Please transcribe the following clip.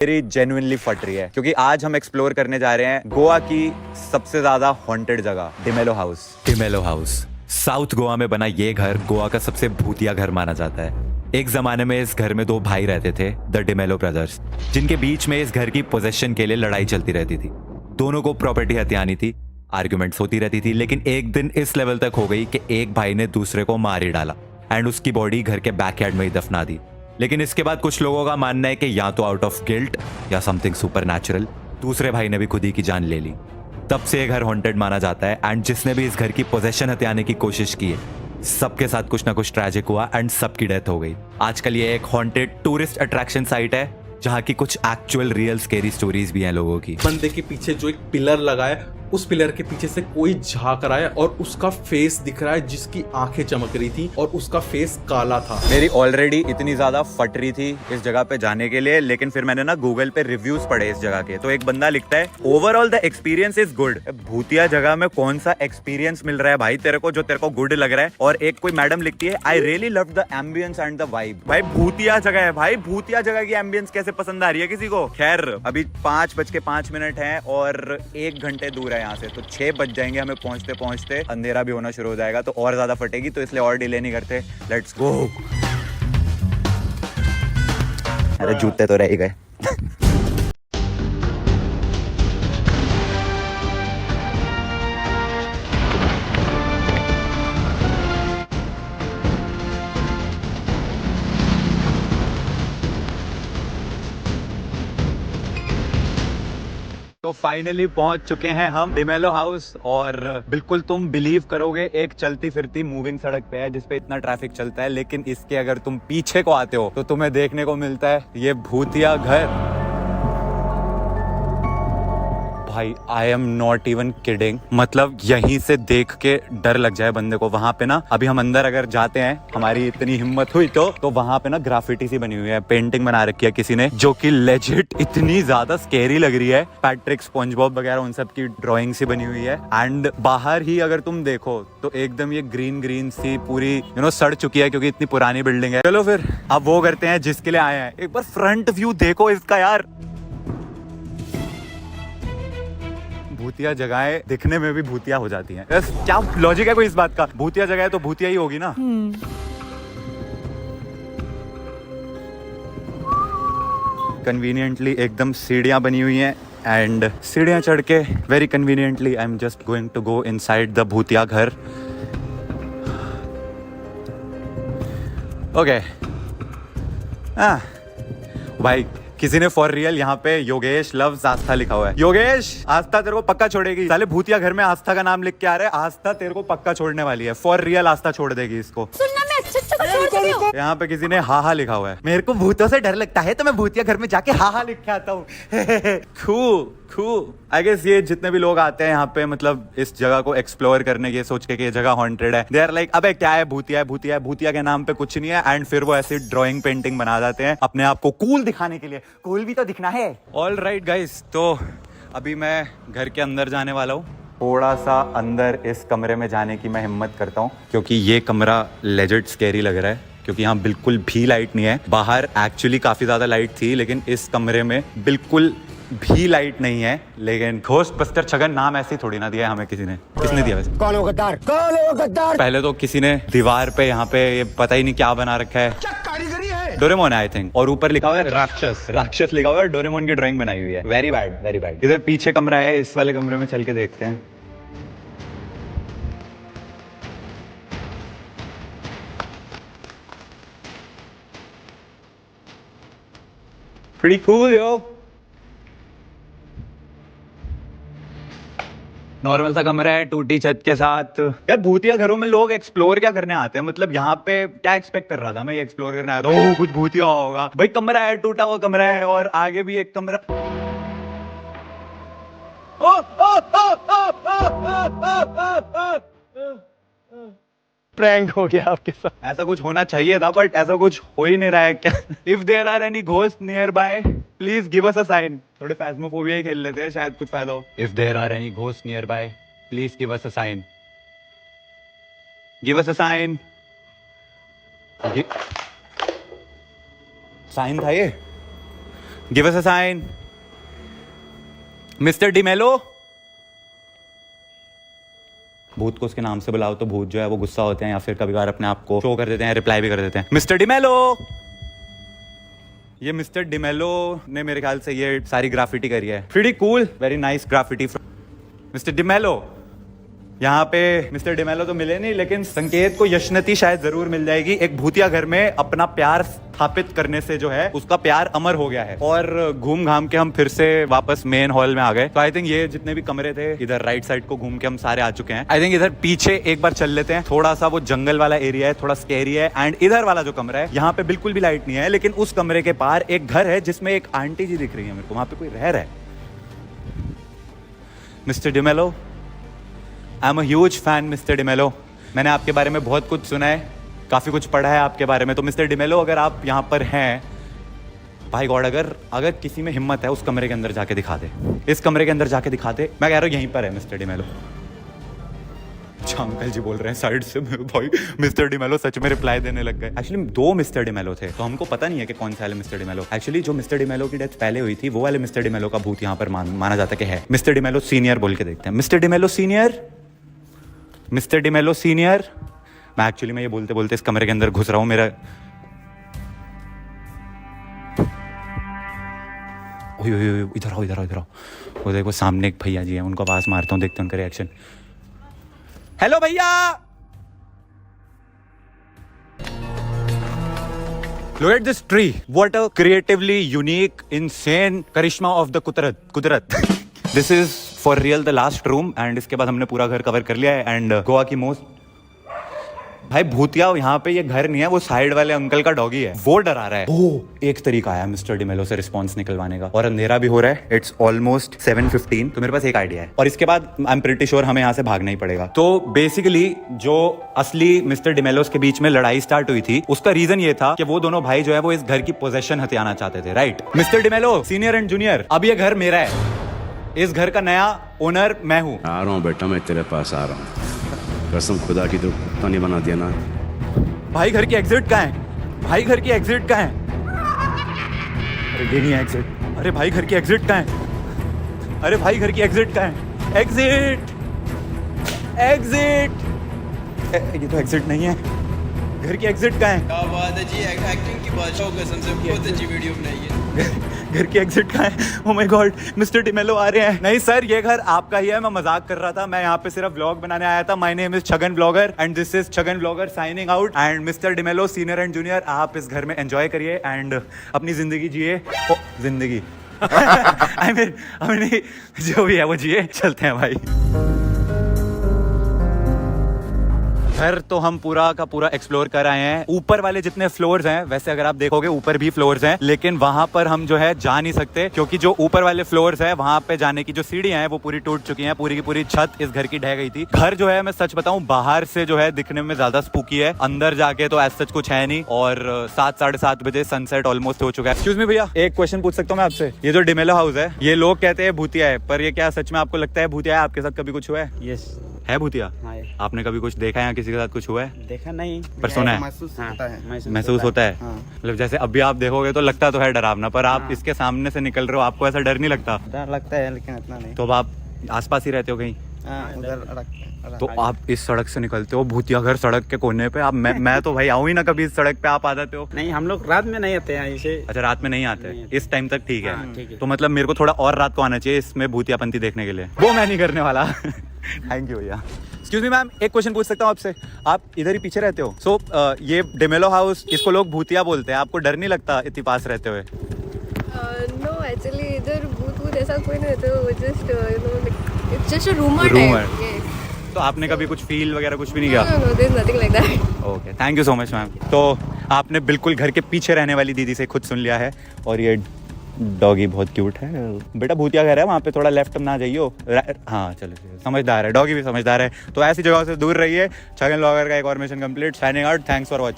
मेरी जेन्युइनली फट रही है क्योंकि आज हम एक्सप्लोर करने जा रहे हैं गोवा की सबसे ज्यादा हॉन्टेड जगह D'Mello house. D'Mello house south Goa में बना ये घर गोवा का सबसे भूतिया घर माना जाता है। एक जमाने में इस घर में दो भाई रहते थे, द डिमेलो ब्रदर्स, जिनके बीच में इस घर की पोजेशन के लिए लड़ाई चलती रहती थी। दोनों को प्रॉपर्टी हथियानी थी, आर्ग्यूमेंट्स होती रहती थी, लेकिन एक दिन इस लेवल तक हो गई कि एक भाई ने दूसरे को मार ही डाला एंड उसकी बॉडी घर के बैकयार्ड में ही दफना दी। लेकिन इसके बाद कुछ लोगों का मानना है कि या तो आउट ऑफ गिल्ट या समथिंग सुपरनैचुरल दूसरे भाई ने भी खुद ही की जान ले ली। तब से ये घर हॉन्टेड माना जाता है एंड जिसने भी इस घर की पोजेशन हथियाने की कोशिश की है सबके साथ कुछ ना कुछ ट्रैजिक हुआ एंड सबकी डेथ हो गई। आजकल ये एक हॉन्टेड टूरिस्ट अट्रैक्शन साइट है जहाँ की कुछ एक्चुअल रियल स्केरी स्टोरीज भी हैं लोगों की। बंदे के पीछे जो एक पिलर लगा है उस पिलर के पीछे से कोई झांक रहा है और उसका फेस दिख रहा है जिसकी आंखें चमक रही थी और उसका फेस काला था। मेरी ऑलरेडी इतनी ज्यादा फट रही थी इस जगह पे जाने के लिए, लेकिन फिर मैंने ना गूगल पे रिव्यूज पढ़े इस जगह के, तो एक बंदा लिखता है overall the experience is good. भूतिया जगह में कौन सा एक्सपीरियंस मिल रहा है भाई तेरे को जो तेरे को गुड लग रहा है। और एक कोई मैडम लिखती है I really love the ambience and the vibe. भाई भूतिया जगह है भाई, भूतिया जगह की एम्बियंस कैसे पसंद आ रही है किसी को। खैर अभी 5:05 है और 1 घंटे दूर है यहाँ से, तो 6 बज जाएंगे हमें पहुंचते पहुंचते। अंधेरा भी होना शुरू हो जाएगा तो और ज्यादा फटेगी, तो इसलिए और डिले नहीं करते, लेट्स गो। अरे जूते तो रह ही गए। तो फाइनली पहुंच चुके हैं हम डिमेलो हाउस और बिल्कुल तुम बिलीव करोगे एक चलती फिरती मूविंग सड़क पे है जिसपे इतना ट्रैफिक चलता है, लेकिन इसके अगर तुम पीछे को आते हो तो तुम्हें देखने को मिलता है ये भूतिया घर। भाई I am not even kidding, मतलब यहीं से देख के डर लग जाए बंदे को। वहां पे ना अभी हम अंदर अगर जाते हैं, हमारी इतनी हिम्मत हुई तो वहां पे ना ग्राफिटी सी बनी हुई है, पेंटिंग बना रखी है किसी ने जो कि लेजिट इतनी ज्यादा स्केरी लग रही है। पैट्रिक, स्पंजबॉब वगैरह उन सब की ड्राइंग सी बनी हुई है। एंड बाहर ही अगर तुम देखो तो एकदम ये ग्रीन ग्रीन सी पूरी सड़ चुकी है क्योंकि इतनी पुरानी बिल्डिंग है। चलो फिर अब वो करते हैं जिसके लिए आए हैं। एक बार फ्रंट व्यू देखो इसका यार। भूतिया जगहें दिखने में भी भूतिया हो जाती हैं। क्या लॉजिक है कोई इस बात का? भूतिया जगह है तो भूतिया ही होगी ना। कन्वीनियंटली एकदम सीढ़ियां बनी हुई हैं एंड सीढ़ियां चढ़ के very conveniently I am just going to go inside the भूतिया घर। ओके भाई किसी ने फॉर रियल यहाँ पे योगेश लव्स आस्था लिखा हुआ है। योगेश, आस्था तेरे को पक्का छोड़ेगी। साले भूतिया घर में आस्था का नाम लिख के आ रहे हैं, आस्था तेरे को पक्का छोड़ने वाली है। फॉर रियल आस्था छोड़ देगी इसको। सुनना मैं अच्छे को छोड़ चुकी हूँ। यहाँ पे किसी ने हा हा लिखा हुआ है। मेरे को भूतों से डर लगता है तो मैं भूतिया घर में जाके हा हा लिख के आता हूँ। आई गेस ये जितने भी लोग आते हैं यहाँ पे, मतलब इस जगह को एक्सप्लोर करने की सोच के कि ये जगह हॉन्टेड है, दे आर लाइक अबे क्या है, भूतिया है, भूतिया है, भूतिया के नाम पे कुछ नहीं है। एंड फिर वो ऐसी ड्राइंग पेंटिंग बना जाते हैं अपने आप को कूल दिखाने के लिए। कूल भी तो दिखना है। ऑल राइट गाइस, तो अभी मैं घर के अंदर जाने वाला हूँ। थोड़ा सा अंदर इस कमरे में जाने की मैं हिम्मत करता हूँ क्योंकि ये कमरा लेजिट स्कैरी लग रहा है क्योंकि यहाँ बिल्कुल भी लाइट नहीं है। बाहर एक्चुअली काफी ज्यादा लाइट थी लेकिन इस कमरे में बिल्कुल भी लाइट नहीं है। लेकिन घोस्ट बस्टर छगन नाम ऐसे थोड़ी ना दिया है हमें किसी ने। किसने दिया वैसे? कौन हो गद्दार? कौन हो गद्दार? पहले तो किसी ने दीवार पे यहाँ पे ये पता ही नहीं क्या बना रखा है। क्या कारीगरी है? डोरेमोन आई थिंक, और ऊपर लिखा हुआ है राक्षस। राक्षस लिखा हुआ है, डोरेमोन की ड्राइंग बनाई हुई है। Very bad, very bad. इधर पीछे कमरा है, इस वाले कमरे में चल के देखते हैं। Pretty cool yo। नॉर्मल सा कमरा है, टूटी छत के साथ। यार भूतिया घरों में लोग एक्सप्लोर क्या करने आते हैं? मतलब यहाँ पे क्या एक्सपेक्ट कर रहा था मैं? ये एक्सप्लोर करने आया था, कुछ भूतिया होगा। भाई कमरा है, टूटा हुआ कमरा है और आगे भी एक कमरा। प्रैंक हो गया आपके साथ। ऐसा कुछ होना चाहिए था बट ऐसा कुछ हो ही नहीं रहा है क्या? If there are any ghost nearby please give us a sign. थोड़े फैस्मोफोबिया ही खेल लेते हैं, शायद कुछ फायदा हो। If there are any ghost nearby please give us a sign. Give us a sign. Sign था ये? Give us a sign. Mister D'Mello. भूत को उसके नाम से बुलाओ तो भूत जो है वो गुस्सा होते हैं या फिर कभी बार अपने आप को शो कर देते हैं, रिप्लाई भी कर देते हैं। मिस्टर डिमेलो। ये मिस्टर डिमेलो ने मेरे ख्याल से ये सारी ग्राफिटी करी है। Pretty cool, very nice graffiti. Mister D'Mello. यहाँ पे मिस्टर डिमेलो तो मिले नहीं, लेकिन संकेत को यशनती शायद जरूर मिल जाएगी। एक भूतिया घर में अपना प्यार स्थापित करने से जो है उसका प्यार अमर हो गया है। और घूम घाम के हम फिर से वापस मेन हॉल में आ गए। तो आई थिंक ये जितने भी कमरे थे इधर राइट साइड को घूम के हम सारे आ चुके हैं। आई थिंक इधर पीछे एक बार चल लेते हैं। थोड़ा सा वो जंगल वाला एरिया है, थोड़ा स्कैरी है। एंड इधर वाला जो कमरा है यहाँ पे बिल्कुल भी लाइट नहीं है, लेकिन उस कमरे के पार एक घर है जिसमें एक आंटी जी दिख रही है मेरे को। वहां पे कोई रह रहा है। Mister D'Mello, I am a huge fan mister D'Mello. मैंने आपके बारे में बहुत कुछ सुना है, काफ़ी कुछ पढ़ा है आपके बारे में। तो मिस्टर डिमेलो अगर आप यहाँ पर हैं, भाई गॉड, अगर किसी में हिम्मत है उस कमरे के अंदर जाके दिखा दे, इस कमरे के अंदर जाके दिखा दे। मैं कह रहा हूँ यहीं पर है मिस्टर डिमेलो। अच्छा अंकल जी बोल रहे हैं साइड से। भाई मिस्टर डिमेलो सच में रिप्लाई देने लग गए। एक्चुअली 2 मिस्टर डिमेलो थे, तो हमको पता नहीं है कि कौन सा वाले मिस्टर डिमेलो। एक्चुअली जो मिस्टर डिमेलो की डेथ पहले हुई थी वो वाले मिस्टर डिमेलो का भूत यहाँ पर माना जाता है कि है। मिस्टर डिमेलो सीनियर बोल के देखते हैं। Mister D'Mello senior, mister D'Mello senior. मैं एक्चुअली मैं ये बोलते बोलते इस कमरे के अंदर घुस रहा हूँ। मेरा इधर आओ, इधर आओ, इधर आओ। वो देखो सामने एक भैया जी हैं, उनको आवाज मारता हूँ, देखते हैं उनका रिएक्शन। हेलो भैया। Look at this tree. What a creatively unique, insane charisma of the कुदरत। This is for real the last room and इसके बाद हमने पूरा घर कवर कर लिया है। एंड गोवा की मोस्ट, भाई भूतिया यहाँ पे ये घर नहीं है, वो साइड वाले अंकल का डॉगी है, वो डरा रहा है। ओह, एक तरीका आया मिस्टर डिमेलो से रिस्पॉन्स निकलवाने का। और अंधेरा भी हो रहा है, इट्स ऑलमोस्ट 7:15। तो मेरे पास एक आइडिया है और इसके बाद आई एम प्रीटी श्योर हमें यहाँ से भागना ही पड़ेगा। तो बेसिकली जो असली मिस्टर डिमेलोस के बीच में लड़ाई स्टार्ट हुई थी, उसका रीजन ये था कि वो दोनों भाई जो है वो इस घर की पोजेशन हथियाना चाहते थे। Right mister D'Mello senior and junior, अब ये घर मेरा है, इस घर का नया ओनर मैं हूँ। आ रहा हूँ बेटा, मैं तेरे पास आ रहा हूँ। कसम खुदा की, तो कुत्ता नहीं बना दिया ना। भाई घर की एग्जिट कहाँ है? भाई घर की एग्जिट कहाँ है? अरे ये नहीं है एग्जिट। अरे भाई घर की एग्जिट कहाँ है? अरे भाई घर की एग्जिट कहाँ है? Exit, exit. ये तो एग्जिट नहीं है। घर की एग्जिट कहाँ है? क्या बात है जी, एक्टिंग की बादशाह, कसम से बहुत अच्छी वीडियो बनाई है। घर की एग्जिट कहाँ है? Oh my God, mister D'Mello आ रहे हैं। नहीं सर, ये घर आपका ही है, मैं मजाक कर रहा था। मैं यहाँ पे सिर्फ व्लॉग बनाने आया था। My name is Chhagan blogger and this is Chhagan blogger signing out. And mister D'Mello senior and junior, आप इस घर में एंजॉय करिए एंड अपनी जिंदगी जिए। जिंदगी आई मीन जो भी है वो जिए। चलते हैं भाई। घर तो हम पूरा का पूरा एक्सप्लोर कर आए हैं। ऊपर वाले जितने फ्लोर्स हैं, वैसे अगर आप देखोगे ऊपर भी फ्लोर्स हैं, लेकिन वहां पर हम जो है जा नहीं सकते क्योंकि जो ऊपर वाले फ्लोर्स हैं वहां पे जाने की जो सीढ़ियां हैं वो पूरी टूट चुकी हैं। पूरी की पूरी छत इस घर की ढह गई थी। घर जो है मैं सच बताऊं, बाहर से जो है दिखने में ज्यादा स्पूकी है, अंदर जाके तो ऐसा सच कुछ है नहीं। और 7-7:30 बजे सनसेट ऑलमोस्ट हो चुका है। एक्सक्यूज मी भैया, एक क्वेश्चन पूछ सकता हूँ मैं आपसे? ये जो डिमेलो हाउस है, ये लोग कहते हैं भूतिया है, पर ये क्या सच में आपको लगता है भूतिया है? आपके साथ कभी कुछ हुआ है? यस है भूतिया? हाँ, आपने कभी कुछ देखा है या किसी के साथ कुछ हुआ है? देखा नहीं, पर सुना है? महसूस होता है। महसूस होता है। हाँ। मतलब जैसे अभी आप देखोगे तो लगता तो है डरावना, पर आप इसके सामने से निकल रहे हो, आपको ऐसा डर नहीं लगता? डर लगता है लेकिन इतना नहीं। तो अब आप आसपास ही रहते हो कहीं? उधर तो आप इस सड़क से निकलते हो, भूतिया घर सड़क के कोने पे। आप मैं तो भाई आऊँ ही ना कभी इस सड़क पे, आप आ जाते हो। नहीं, हम लोग रात में नहीं आते हैं इसे। अच्छा, रात में नहीं आते? इस टाइम तक ठीक हाँ, ठीक है। है। तो मतलब मेरे को थोड़ा और रात को आना चाहिए इसमें भूतियापंती देखने के लिए। वो मैं नहीं करने वाला। थैंक यू भैया। एक्सक्यूज मी मैम, एक क्वेश्चन पूछ सकता हूँ आपसे? आप इधर ही पीछे रहते हो। सो ये डिमेलो हाउस, इसको लोग भूतिया बोलते हैं, आपको डर नहीं लगता इतनी पास रहते हुए? नो एक्चुअली इधर भूत ऐसा कोई नहीं रहता, वो just you know it's just a rumour Rumor. Type. Yes. तो आपने कभी कुछ फील वगैरह कुछ भी नहीं किया? No there is nothing like that. Okay, thank you so much ma'am. तो आपने बिल्कुल घर के पीछे रहने वाली दीदी से खुद सुन लिया है। और ये डॉगी बहुत क्यूट है। बेटा भूतिया घर है, वहाँ पे थोड़ा लेफ्ट ना जाइयो। हाँ चलो, समझदार है डॉगी भी, समझदार है। तो ऐसी जगहों से दूर रहिए। छगन ब्लॉगर का एक और mission complete. Signing out. Thanks for watching.